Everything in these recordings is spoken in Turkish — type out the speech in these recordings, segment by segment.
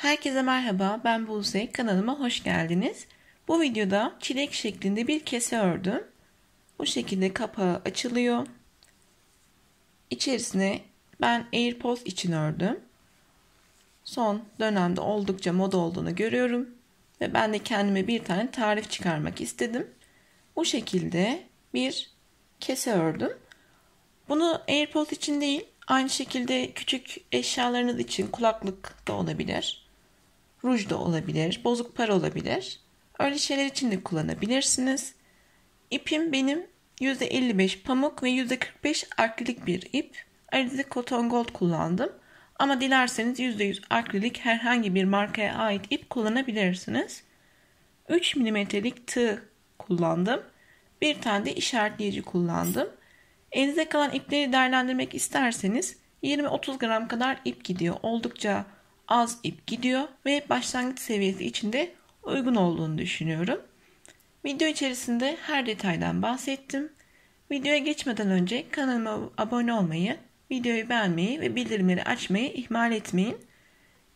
Herkese merhaba, ben Buse. Kanalıma hoş geldiniz. Bu videoda çilek şeklinde bir kese ördüm. Bu şekilde kapağı açılıyor. İçerisine ben AirPods için ördüm. Son dönemde oldukça moda olduğunu görüyorum. Ve ben de kendime bir tane tarif çıkarmak istedim. Bu şekilde bir kese ördüm. Bunu AirPods için değil, aynı şekilde küçük eşyalarınız için kulaklık da olabilir. Ruj da olabilir, bozuk para olabilir. Öyle şeyler için de kullanabilirsiniz. İpim benim %55 pamuk ve %45 akrilik bir ip. Ayrıca Cotton Gold kullandım. Ama dilerseniz %100 akrilik herhangi bir markaya ait ip kullanabilirsiniz. 3 milimetrelik tığ kullandım. Bir tane de işaretleyici kullandım. Elinizde kalan ipleri değerlendirmek isterseniz 20-30 gram kadar ip gidiyor. Oldukça az ip gidiyor ve başlangıç seviyesi içinde uygun olduğunu düşünüyorum. Video içerisinde her detaydan bahsettim. Videoya geçmeden önce kanalıma abone olmayı, videoyu beğenmeyi ve bildirimleri açmayı ihmal etmeyin.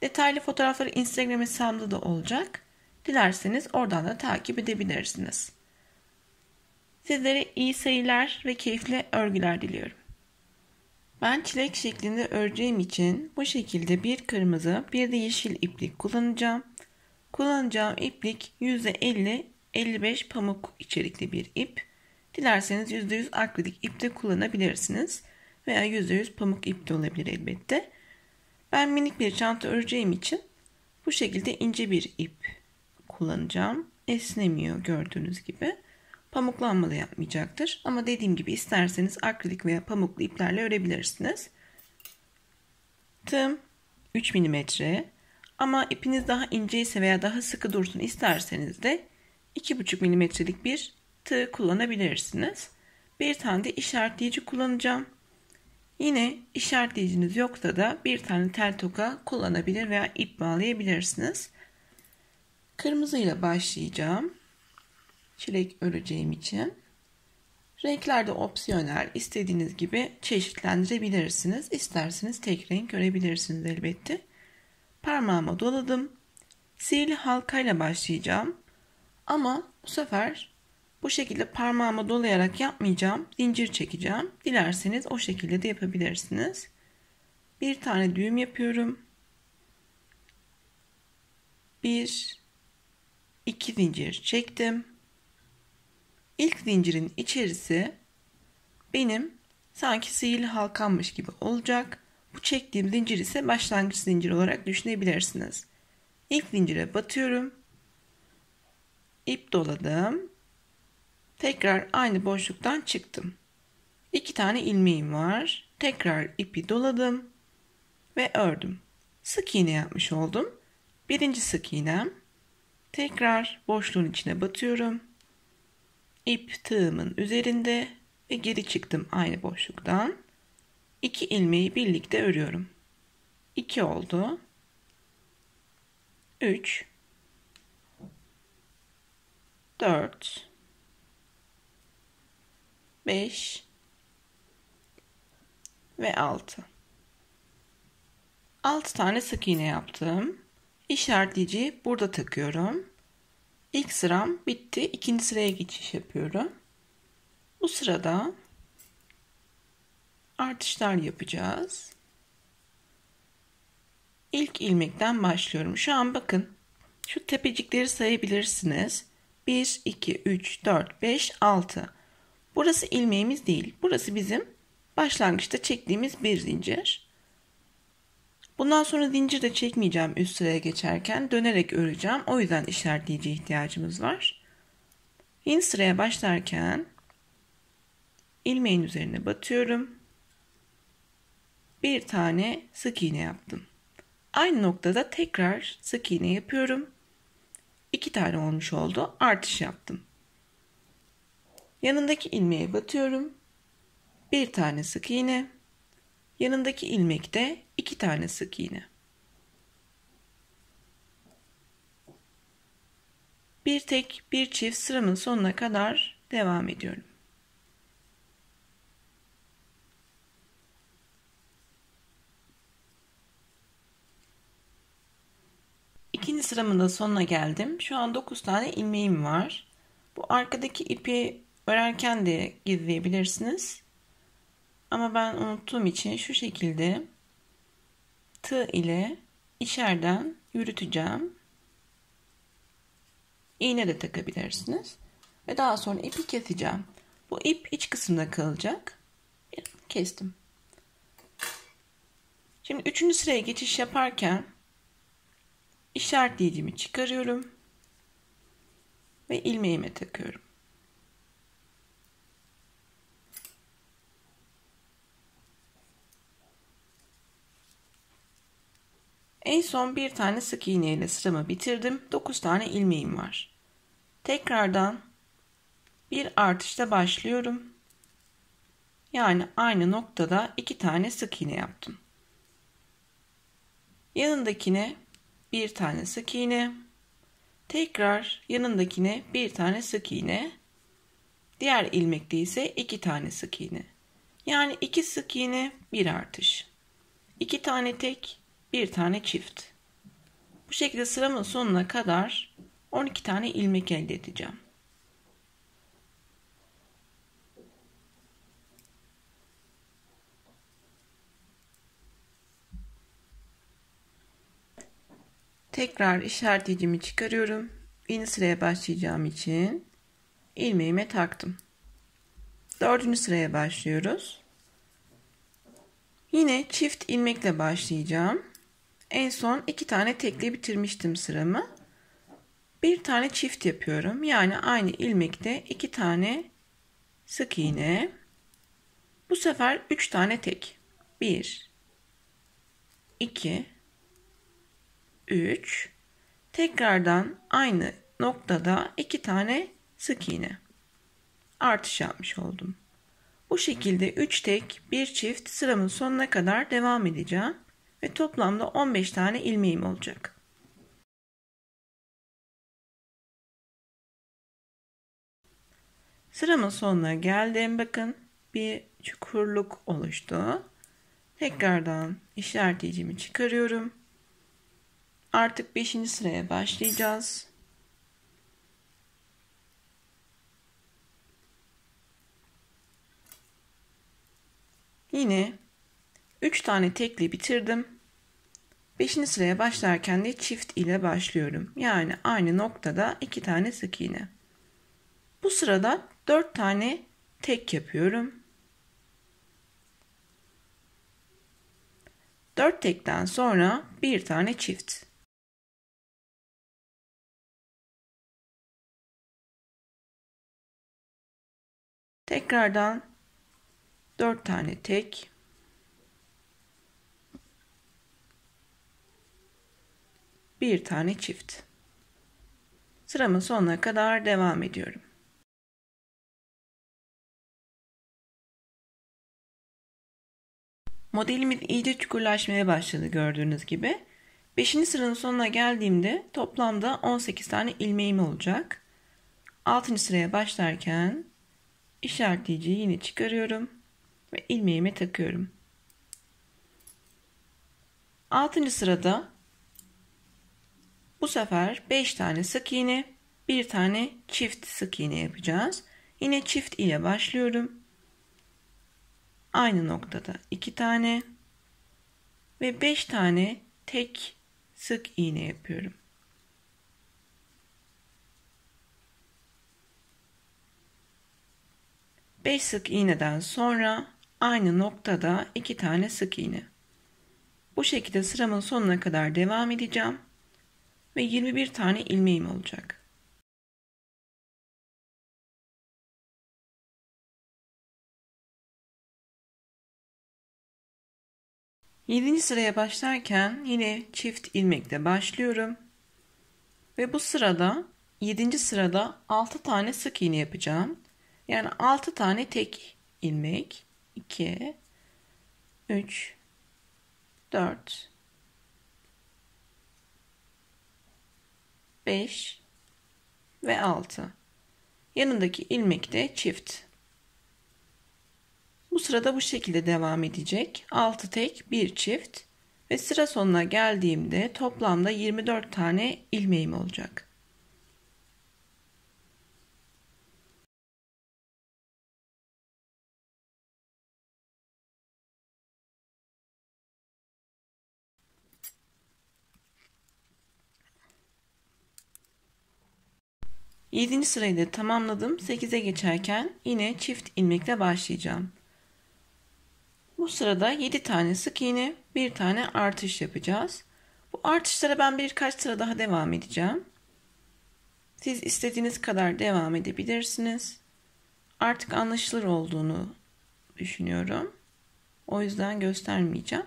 Detaylı fotoğrafları Instagram hesabımda da olacak. Dilerseniz oradan da takip edebilirsiniz. Sizlere iyi seyirler ve keyifli örgüler diliyorum. Ben çilek şeklinde öreceğim için bu şekilde bir kırmızı bir de yeşil iplik kullanacağım. Kullanacağım iplik %50-55 pamuk içerikli bir ip. Dilerseniz %100 akrilik ip de kullanabilirsiniz. Veya %100 pamuk ip de olabilir elbette. Ben minik bir çanta öreceğim için bu şekilde ince bir ip kullanacağım. Esnemiyor gördüğünüz gibi. Pamuklanma da yapmayacaktır. Ama dediğim gibi isterseniz akrilik veya pamuklu iplerle örebilirsiniz. Tığım 3 milimetre. Ama ipiniz daha ince ise veya daha sıkı dursun isterseniz de 2,5 milimetrelik bir tığ kullanabilirsiniz. Bir tane de işaretleyici kullanacağım. Yine işaretleyiciniz yoksa da bir tane tel toka kullanabilir veya ip bağlayabilirsiniz. Kırmızı ile başlayacağım. Çilek öreceğim için. Renkler de opsiyonel. İstediğiniz gibi çeşitlendirebilirsiniz. İsterseniz tek renk örebilirsiniz elbette. Parmağıma doladım. Sihirli halkayla başlayacağım. Ama bu sefer bu şekilde parmağıma dolayarak yapmayacağım. Zincir çekeceğim. Dilerseniz o şekilde de yapabilirsiniz. Bir tane düğüm yapıyorum. 1 2 zincir çektim. İlk zincirin içerisi benim sanki sihirli halkammış gibi olacak. Bu çektiğim zincir ise başlangıç zincir olarak düşünebilirsiniz. İlk zincire batıyorum. İp doladım. Tekrar aynı boşluktan çıktım. 2 tane ilmeğim var. Tekrar ipi doladım ve ördüm. Sık iğne yapmış oldum. Birinci sık iğnem. Tekrar boşluğun içine batıyorum. İp tığımın üzerinde ve geri çıktım aynı boşluktan. 2 ilmeği birlikte örüyorum. 2 oldu. 3 4 5 ve 6. 6 tane sık iğne yaptım. İşaretleyiciyi burada takıyorum. İlk sıram bitti. İkinci sıraya geçiş yapıyorum. Bu sırada artışlar yapacağız. İlk ilmekten başlıyorum. Şu an bakın. Şu tepecikleri sayabilirsiniz. 1, 2, 3, 4, 5, 6. Burası ilmeğimiz değil. Burası bizim başlangıçta çektiğimiz bir zincir. Bundan sonra zincir de çekmeyeceğim üst sıraya geçerken. Dönerek öreceğim. O yüzden işaretleyiciye ihtiyacımız var. Yeni sıraya başlarken ilmeğin üzerine batıyorum. Bir tane sık iğne yaptım. Aynı noktada tekrar sık iğne yapıyorum. 2 tane olmuş oldu. Artış yaptım. Yanındaki ilmeğe batıyorum. Bir tane sık iğne. Yanındaki ilmekte 2 tane sık iğne. Bir tek bir çift sıramın sonuna kadar devam ediyorum. İkinci sıramın da sonuna geldim. Şu an 9 tane ilmeğim var. Bu arkadaki ipi örerken de gizleyebilirsiniz. Ama ben unuttuğum için şu şekilde tığ ile içeriden yürüteceğim. İğne de takabilirsiniz. Ve daha sonra ipi keseceğim. Bu ip iç kısımda kalacak. Kestim. Şimdi 3. sıraya geçiş yaparken işaretleyicimi çıkarıyorum ve ilmeğime takıyorum. En son bir tane sık iğne ile sıramı bitirdim. 9 tane ilmeğim var. Tekrardan bir artışla başlıyorum. Yani aynı noktada 2 tane sık iğne yaptım. Yanındakine bir tane sık iğne, tekrar yanındakine bir tane sık iğne, diğer ilmekte ise 2 tane sık iğne. Yani 2 sık iğne, bir artış. 2 tane tek, bir tane çift. Bu şekilde sıramın sonuna kadar 12 tane ilmek elde edeceğim. Tekrar işaretleyicimi çıkarıyorum. Yeni sıraya başlayacağım için ilmeğime taktım. 4. sıraya başlıyoruz. Yine çift ilmekle başlayacağım. En son 2 tane tekle bitirmiştim sıramı. Bir tane çift yapıyorum. Yani aynı ilmekte 2 tane sık iğne. Bu sefer 3 tane tek. 1 2 3. Tekrardan aynı noktada 2 tane sık iğne. Artış yapmış oldum. Bu şekilde 3 tek, 1 çift sıramın sonuna kadar devam edeceğim ve toplamda 15 tane ilmeğim olacak. Sıramın sonuna geldim. Bakın bir çukurluk oluştu. Tekrardan işaretleyicimi çıkarıyorum. Artık 5. sıraya başlayacağız. Yine 3 tane tekli bitirdim. 5. sıraya başlarken de çift ile başlıyorum. Yani aynı noktada 2 tane sık iğne. Bu sırada 4 tane tek yapıyorum. 4 tekten sonra bir tane çift. Tekrardan 4 tane tek. Bir tane çift. Sıramın sonuna kadar devam ediyorum. Modelimiz iyice çukurlaşmaya başladı gördüğünüz gibi. 5. sıranın sonuna geldiğimde toplamda 18 tane ilmeğim olacak. 6. sıraya başlarken işaretleyiciyi yine çıkarıyorum ve ilmeğime takıyorum. 6. sırada bu sefer 5 tane sık iğne, bir tane çift sık iğne yapacağız. Yine çift ile başlıyorum. Aynı noktada 2 tane ve 5 tane tek sık iğne yapıyorum. Beş sık iğneden sonra aynı noktada 2 tane sık iğne. Bu şekilde sıramın sonuna kadar devam edeceğim ve 21 tane ilmeğim olacak. 7. sıraya başlarken yine çift ilmekle başlıyorum. Ve bu sırada 7. sırada 6 tane sık iğne yapacağım. Yani 6 tane tek ilmek. 2 3 4 5 ve 6. Yanındaki ilmek de çift. Bu sırada bu şekilde devam edecek. 6 tek, 1 çift. Ve sıra sonuna geldiğimde toplamda 24 tane ilmeğim olacak. Yedinci sırayı da tamamladım. 8'e geçerken yine çift ilmekle başlayacağım. Bu sırada 7 tane sık iğne, 1 tane artış yapacağız. Bu artışlara ben birkaç sıra daha devam edeceğim. Siz istediğiniz kadar devam edebilirsiniz. Artık anlaşılır olduğunu düşünüyorum. O yüzden göstermeyeceğim.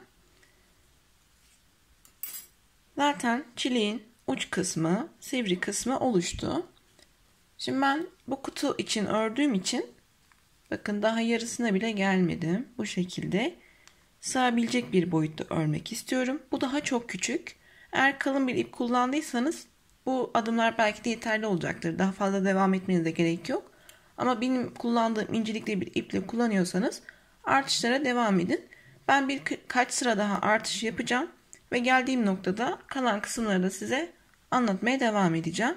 Zaten çileğin uç kısmı, sivri kısmı oluştu. Şimdi ben bu kutu için ördüğüm için bakın daha yarısına bile gelmedim. Bu şekilde sığabilecek bir boyutta örmek istiyorum. Bu daha çok küçük. Eğer kalın bir ip kullandıysanız bu adımlar belki de yeterli olacaktır. Daha fazla devam etmenize gerek yok. Ama benim kullandığım incelikli bir iple kullanıyorsanız artışlara devam edin. Ben birkaç sıra daha artış yapacağım ve geldiğim noktada kalan kısımları da size anlatmaya devam edeceğim.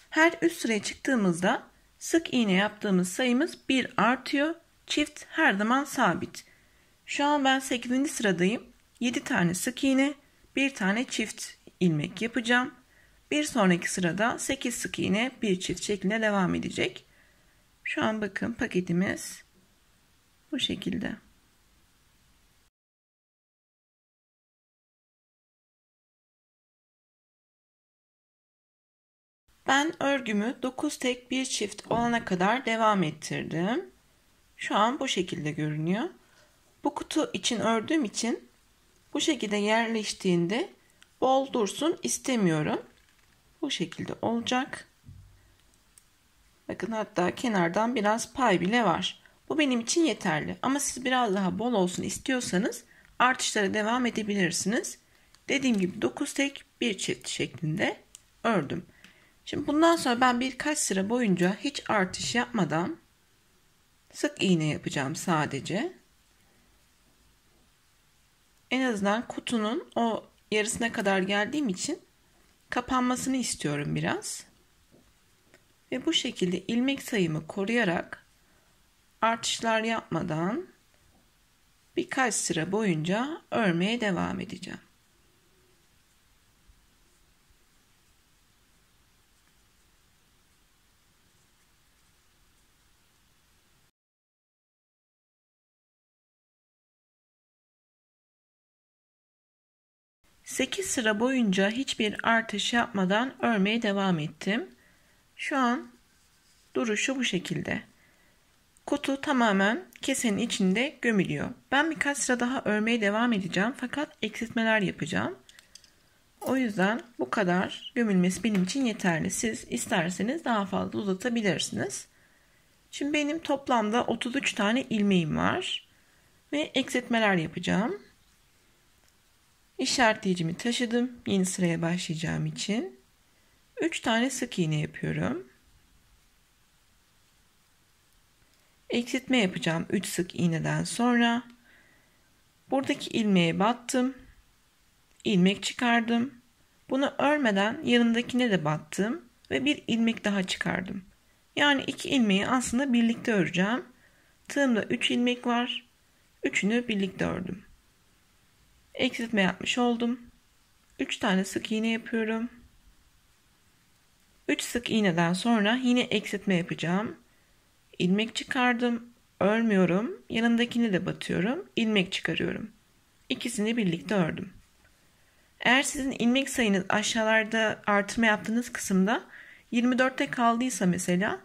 Her üst sıraya çıktığımızda sık iğne yaptığımız sayımız 1 artıyor. Çift her zaman sabit. Şu an ben 8. sıradayım. 7 tane sık iğne, 1 tane çift ilmek yapacağım. Bir sonraki sırada 8 sık iğne, 1 çift şeklinde devam edecek. Şu an bakın paketimiz bu şekilde. Ben örgümü 9 tek 1 çift olana kadar devam ettirdim. Şu an bu şekilde görünüyor. Bu kutu için ördüğüm için bu şekilde yerleştiğinde bol dursun istemiyorum. Bu şekilde olacak. Bakın hatta kenardan biraz pay bile var. Bu benim için yeterli. Ama siz biraz daha bol olsun istiyorsanız artışlara devam edebilirsiniz. Dediğim gibi 9 tek 1 çift şeklinde ördüm. Şimdi bundan sonra ben birkaç sıra boyunca hiç artış yapmadan sık iğne yapacağım sadece. En azından kutunun o yarısına kadar geldiğim için kapanmasını istiyorum biraz. Ve bu şekilde ilmek sayımı koruyarak artışlar yapmadan birkaç sıra boyunca örmeye devam edeceğim. Sekiz sıra boyunca hiçbir artış yapmadan örmeye devam ettim. Şu an duruşu bu şekilde. Kutu tamamen kesenin içinde gömülüyor. Ben birkaç sıra daha örmeye devam edeceğim fakat eksiltmeler yapacağım. O yüzden bu kadar gömülmesi benim için yeterli. Siz isterseniz daha fazla uzatabilirsiniz. Şimdi benim toplamda 33 tane ilmeğim var ve eksiltmeler yapacağım. İşaretleyicimi taşıdım yeni sıraya başlayacağım için. 3 tane sık iğne yapıyorum. Eksiltme yapacağım 3 sık iğneden sonra. Buradaki ilmeğe battım. İlmek çıkardım. Bunu örmeden yanındakine de battım ve bir ilmek daha çıkardım. Yani 2 ilmeği aslında birlikte öreceğim. Tığımda 3 ilmek var. Üçünü birlikte ördüm. Eksiltme yapmış oldum. 3 tane sık iğne yapıyorum. 3 sık iğneden sonra yine eksiltme yapacağım. İlmek çıkardım. Örmüyorum. Yanındakini de batıyorum. İlmek çıkarıyorum. İkisini birlikte ördüm. Eğer sizin ilmek sayınız aşağılarda artırma yaptığınız kısımda 24'te kaldıysa mesela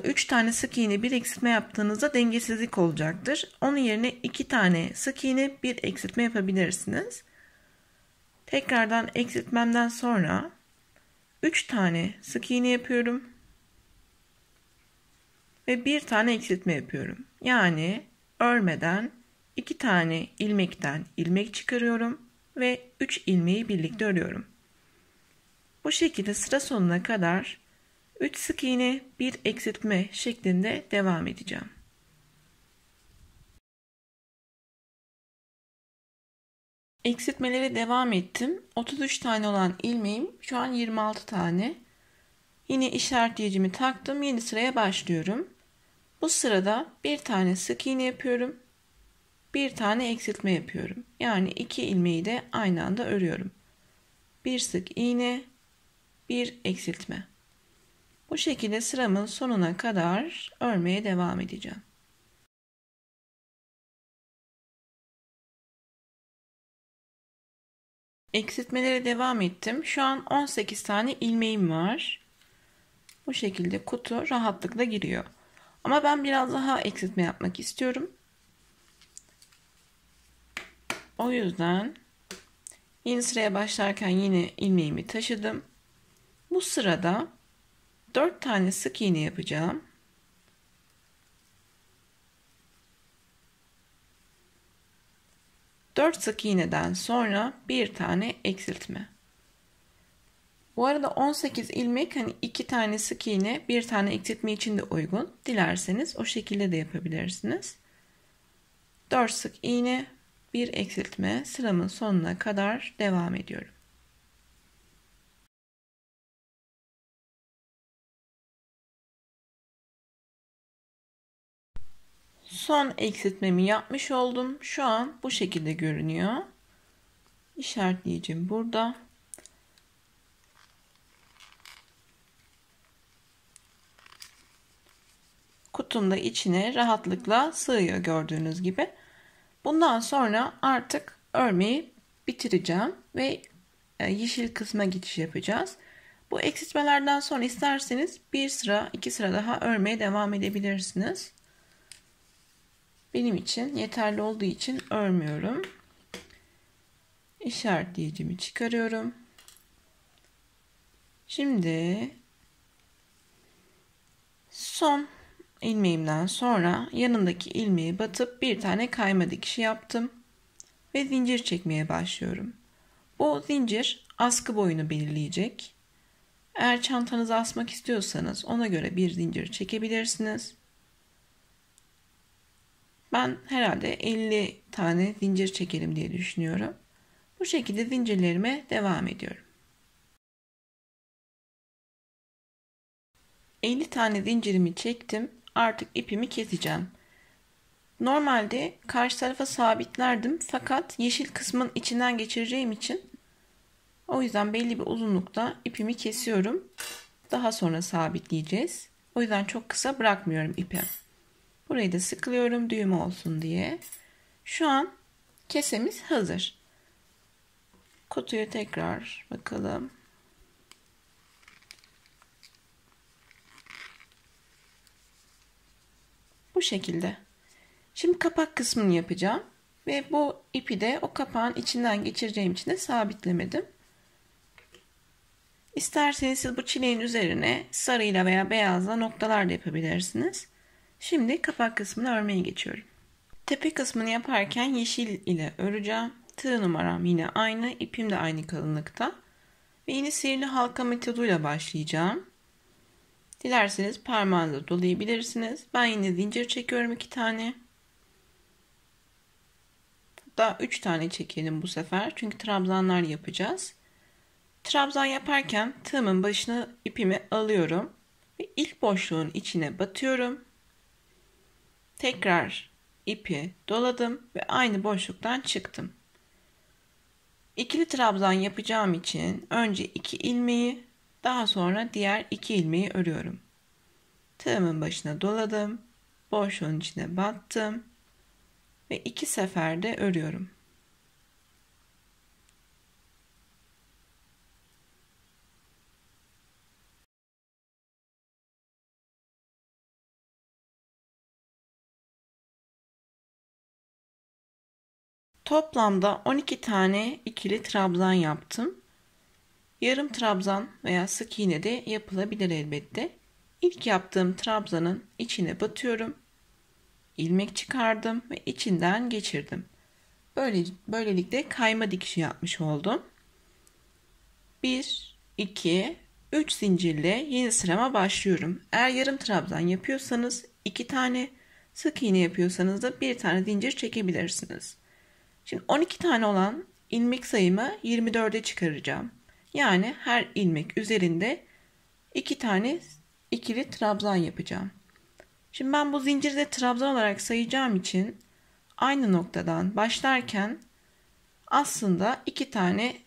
3 tane sık iğne bir eksiltme yaptığınızda dengesizlik olacaktır. Onun yerine 2 tane sık iğne bir eksiltme yapabilirsiniz. Tekrardan eksiltmemden sonra 3 tane sık iğne yapıyorum. Ve 1 tane eksiltme yapıyorum. Yani örmeden 2 tane ilmekten ilmek çıkarıyorum ve 3 ilmeği birlikte örüyorum. Bu şekilde sıra sonuna kadar 3 sık iğne 1 eksiltme şeklinde devam edeceğim. Eksiltmelere devam ettim. 33 tane olan ilmeğim şu an 26 tane. Yine işaretleyicimi taktım. Yeni sıraya başlıyorum. Bu sırada bir tane sık iğne yapıyorum. Bir tane eksiltme yapıyorum. Yani iki ilmeği de aynı anda örüyorum. Bir sık iğne, bir eksiltme. Bu şekilde sıramın sonuna kadar örmeye devam edeceğim. Eksiltmelere devam ettim. Şu an 18 tane ilmeğim var. Bu şekilde kutu rahatlıkla giriyor. Ama ben biraz daha eksiltme yapmak istiyorum. O yüzden yeni sıraya başlarken yine ilmeğimi taşıdım. Bu sırada 4 tane sık iğne yapacağım. Dört sık iğneden sonra bir tane eksiltme. Bu arada 18 ilmek, hani 2 tane sık iğne, bir tane eksiltme için de uygun. Dilerseniz o şekilde de yapabilirsiniz. 4 sık iğne, bir eksiltme, sıramın sonuna kadar devam ediyorum. Son eksiltmemi yapmış oldum. Şu an bu şekilde görünüyor. İşaretleyicim burada. Kutum da içine rahatlıkla sığıyor gördüğünüz gibi. Bundan sonra artık örmeyi bitireceğim ve yeşil kısma geçiş yapacağız. Bu eksiltmelerden sonra isterseniz bir sıra, iki sıra daha örmeye devam edebilirsiniz. Benim için yeterli olduğu için örmüyorum. İşaretleyicimi çıkarıyorum. Şimdi son ilmeğimden sonra yanındaki ilmeği batıp bir tane kayma dikişi yaptım ve zincir çekmeye başlıyorum. Bu zincir askı boyunu belirleyecek. Eğer çantanızı asmak istiyorsanız ona göre bir zincir çekebilirsiniz. Ben herhalde 50 tane zincir çekelim diye düşünüyorum. Bu şekilde zincirlerime devam ediyorum. 50 tane zincirimi çektim. Artık ipimi keseceğim. Normalde karşı tarafa sabitlerdim fakat yeşil kısmın içinden geçireceğim için o yüzden belli bir uzunlukta ipimi kesiyorum. Daha sonra sabitleyeceğiz. O yüzden çok kısa bırakmıyorum ipi. Burayı da sıkılıyorum düğüm olsun diye. Şu an kesemiz hazır. Kutuya tekrar bakalım. Bu şekilde. Şimdi kapak kısmını yapacağım. Ve bu ipi de o kapağın içinden geçireceğim için de sabitlemedim. İsterseniz siz bu çileğin üzerine sarıyla veya beyazla noktalar da yapabilirsiniz. Şimdi kapak kısmını örmeye geçiyorum. Tepe kısmını yaparken yeşil ile öreceğim. Tığ numaram yine aynı, ipim de aynı kalınlıkta. Ve yine sihirli halka metoduyla başlayacağım. Dilerseniz parmağınızla dolayabilirsiniz. Ben yine zincir çekiyorum 2 tane. Hatta 3 tane çekelim bu sefer. Çünkü trabzanlar yapacağız. Trabzan yaparken tığımın başına ipimi alıyorum. Ve ilk boşluğun içine batıyorum. Tekrar ipi doladım ve aynı boşluktan çıktım. İkili trabzan yapacağım için önce 2 ilmeği, daha sonra diğer 2 ilmeği örüyorum. Tığımın başına doladım, boşluğun içine battım ve 2 seferde örüyorum. Toplamda 12 tane ikili trabzan yaptım. Yarım trabzan veya sık iğne de yapılabilir elbette. İlk yaptığım trabzanın içine batıyorum. İlmek çıkardım ve içinden geçirdim. Böylelikle kayma dikişi yapmış oldum. 1, 2, 3 zincirle yeni sırama başlıyorum. Eğer yarım trabzan yapıyorsanız 2 tane, sık iğne yapıyorsanız da 1 tane zincir çekebilirsiniz. Şimdi 12 tane olan ilmek sayımı 24'e çıkaracağım. Yani her ilmek üzerinde 2 tane ikili trabzan yapacağım. Şimdi ben bu zincirde trabzan olarak sayacağım için aynı noktadan başlarken aslında 2 tane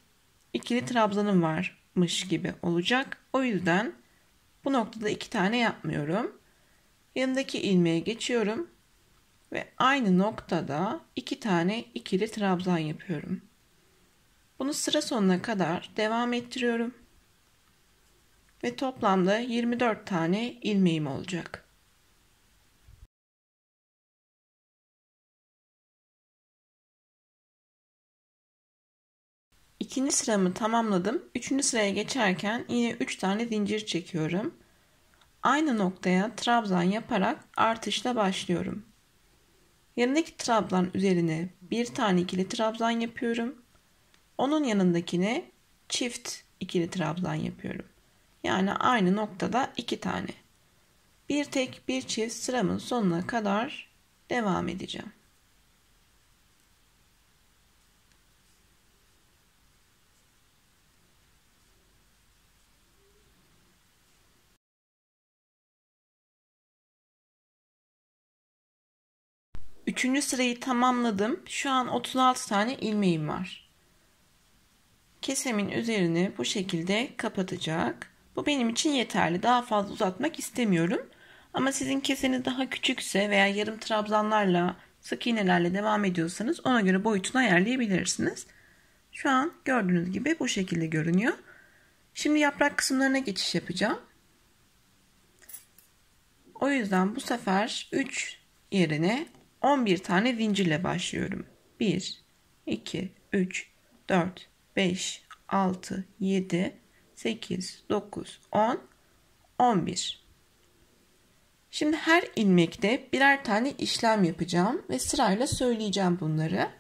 ikili trabzanım varmış gibi olacak. O yüzden bu noktada 2 tane yapmıyorum. Yanındaki ilmeğe geçiyorum ve aynı noktada 2 tane ikili trabzan yapıyorum. Bunu sıra sonuna kadar devam ettiriyorum. Ve toplamda 24 tane ilmeğim olacak. İkinci sıramı tamamladım. Üçüncü sıraya geçerken yine 3 tane zincir çekiyorum. Aynı noktaya trabzan yaparak artışla başlıyorum. Yanındaki trabzan üzerine bir tane ikili trabzan yapıyorum. Onun yanındakine çift ikili trabzan yapıyorum. Yani aynı noktada 2 tane. Bir tek bir çift sıramın sonuna kadar devam edeceğim. Üçüncü sırayı tamamladım. Şu an 36 tane ilmeğim var. Kesemin üzerini bu şekilde kapatacak. Bu benim için yeterli. Daha fazla uzatmak istemiyorum. Ama sizin keseniz daha küçükse veya yarım trabzanlarla, sık iğnelerle devam ediyorsanız ona göre boyutunu ayarlayabilirsiniz. Şu an gördüğünüz gibi bu şekilde görünüyor. Şimdi yaprak kısımlarına geçiş yapacağım. O yüzden bu sefer 3 yerine 11 tane zincirle başlıyorum. 1, 2, 3, 4, 5, 6, 7, 8, 9, 10, 11. Şimdi her ilmekte birer tane işlem yapacağım ve sırayla söyleyeceğim bunları.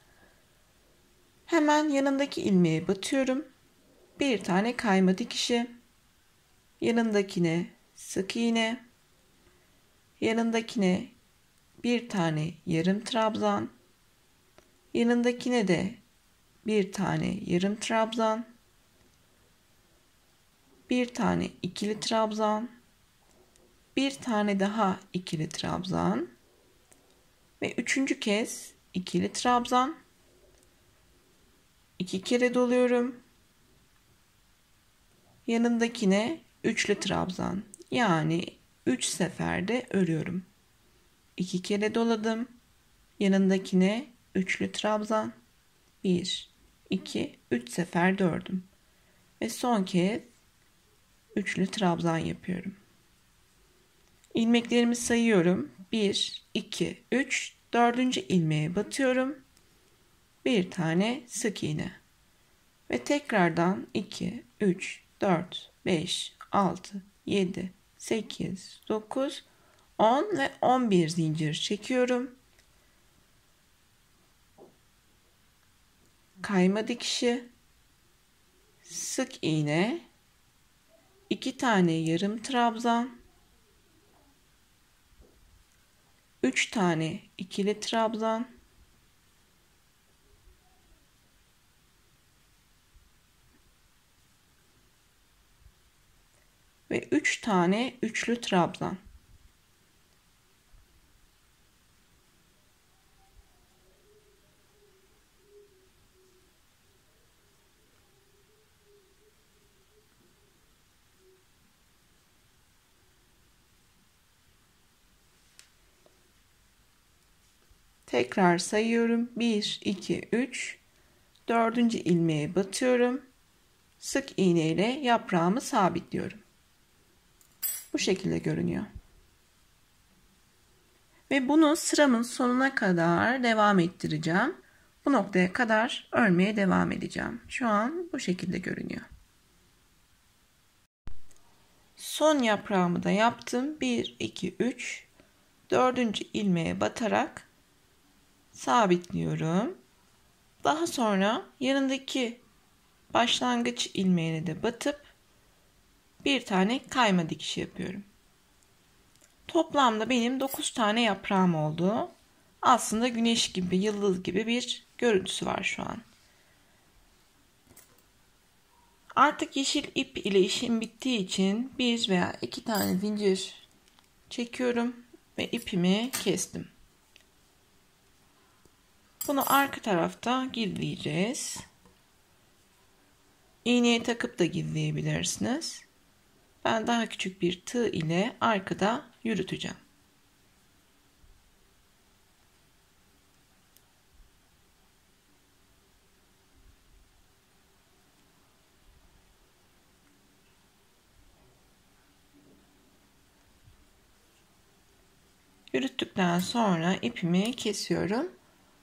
Hemen yanındaki ilmeğe batıyorum. Bir tane kayma dikişi, yanındakine sık iğne, yanındakine bir tane yarım trabzan, yanındakine de bir tane yarım trabzan, bir tane ikili trabzan, bir tane daha ikili trabzan ve üçüncü kez ikili trabzan. 2 kere doluyorum. Yanındakine üçlü trabzan. Yani 3 seferde örüyorum. 2 kere doladım. Yanındakine üçlü trabzan. 1, 2, 3 seferde ördüm. Ve son kez üçlü trabzan yapıyorum. İlmeklerimi sayıyorum. 1, 2, 3, 4. ilmeğe batıyorum. Bir tane sık iğne. Ve tekrardan 2, 3, 4, 5, 6, 7, 8, 9, 10 ve 11 zincir çekiyorum. Kayma dikişi, sık iğne, 2 tane yarım trabzan, 3 tane ikili trabzan, ve 3 tane üçlü trabzan. Tekrar sayıyorum. 1, 2, 3. 4. ilmeğe batıyorum. Sık iğne ile yaprağımı sabitliyorum. Bu şekilde görünüyor. Ve bunu sıramın sonuna kadar devam ettireceğim. Bu noktaya kadar örmeye devam edeceğim. Şu an bu şekilde görünüyor. Son yaprağımı da yaptım. 1, 2, 3. 4. ilmeğe batarak sabitliyorum. Daha sonra yanındaki başlangıç ilmeğine de batıp bir tane kayma dikişi yapıyorum. Toplamda benim 9 tane yaprağım oldu. Aslında güneş gibi, yıldız gibi bir görüntüsü var şu an. Artık yeşil ip ile işim bittiği için bir veya iki tane zincir çekiyorum ve ipimi kestim. Bunu arka tarafta gizleyeceğiz. İğneye takıp da gizleyebilirsiniz. Ben daha küçük bir tığ ile arkada yürüteceğim. Yürüttükten sonra ipimi kesiyorum.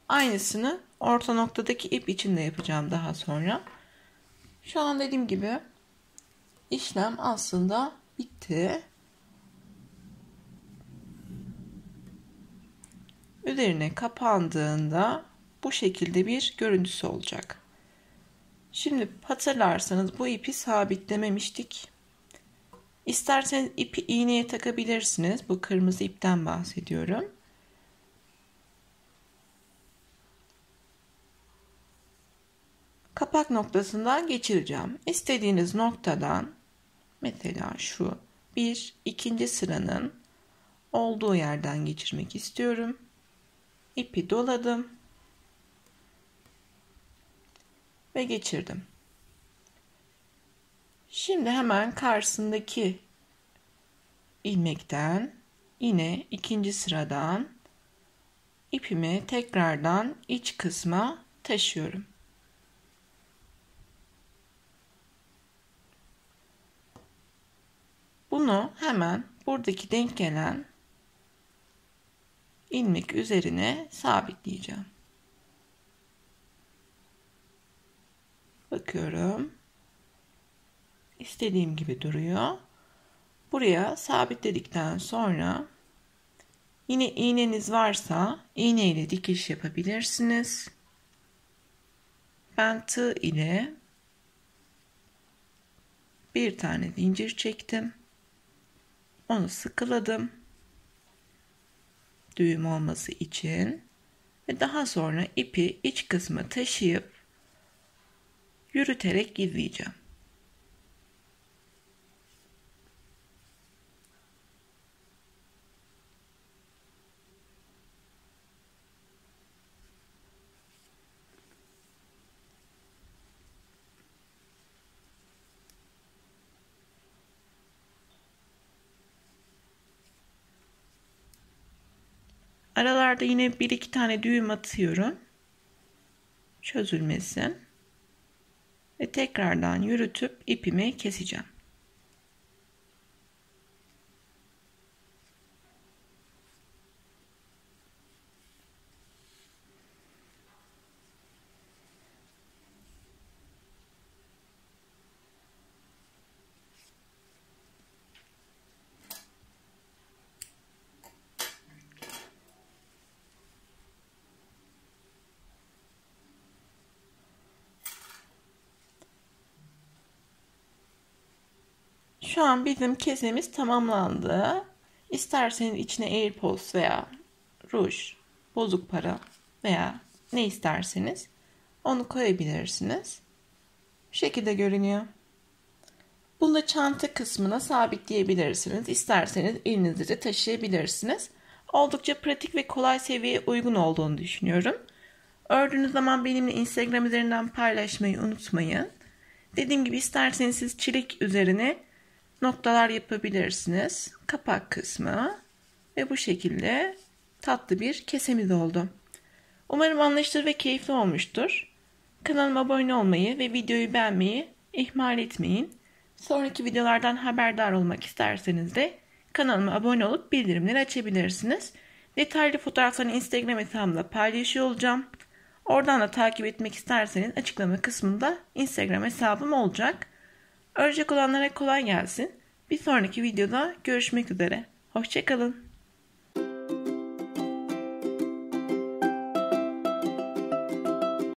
Aynısını orta noktadaki ip için de yapacağım daha sonra. Şu an dediğim gibi işlem aslında bitti. Üzerine kapandığında bu şekilde bir görüntüsü olacak. Şimdi hatırlarsanız bu ipi sabitlememiştik. İsterseniz ipi iğneye takabilirsiniz. Bu kırmızı ipten bahsediyorum. Kapak noktasından geçireceğim. İstediğiniz noktadan, mesela şu ikinci sıranın olduğu yerden geçirmek istiyorum. İpi doladım ve geçirdim. Şimdi hemen karşısındaki ilmekten yine ikinci sıradan ipimi tekrardan iç kısma taşıyorum. Bunu hemen buradaki denk gelen ilmek üzerine sabitleyeceğim. Bakıyorum. İstediğim gibi duruyor. Buraya sabitledikten sonra yine iğneniz varsa iğne ile dikiş yapabilirsiniz. Ben tığ ile bir tane zincir çektim. Onu sıkıladım. Düğüm olması için ve daha sonra ipi iç kısmı taşıyıp yürüterek gizleyeceğim. Aralarda yine bir iki tane düğüm atıyorum. Çözülmesin. Ve tekrardan yürütüp ipimi keseceğim. Şu an bizim kesemiz tamamlandı. İsterseniz içine AirPods veya ruj, bozuk para veya ne isterseniz onu koyabilirsiniz. Bu şekilde görünüyor. Bunu da çanta kısmına sabitleyebilirsiniz. İsterseniz elinizde de taşıyabilirsiniz. Oldukça pratik ve kolay seviyeye uygun olduğunu düşünüyorum. Ördüğünüz zaman benimle Instagram üzerinden paylaşmayı unutmayın. Dediğim gibi isterseniz siz çilik üzerine noktalar yapabilirsiniz. Kapak kısmı ve bu şekilde tatlı bir kesemiz oldu. Umarım anlaşılır ve keyifli olmuştur. Kanalıma abone olmayı ve videoyu beğenmeyi ihmal etmeyin. Sonraki videolardan haberdar olmak isterseniz de kanalıma abone olup bildirimleri açabilirsiniz. Detaylı fotoğraflarını Instagram hesabımda paylaşıyor olacağım. Oradan da takip etmek isterseniz açıklama kısmında Instagram hesabım olacak. Örecek olanlara kolay gelsin. Bir sonraki videoda görüşmek üzere. Hoşça kalın.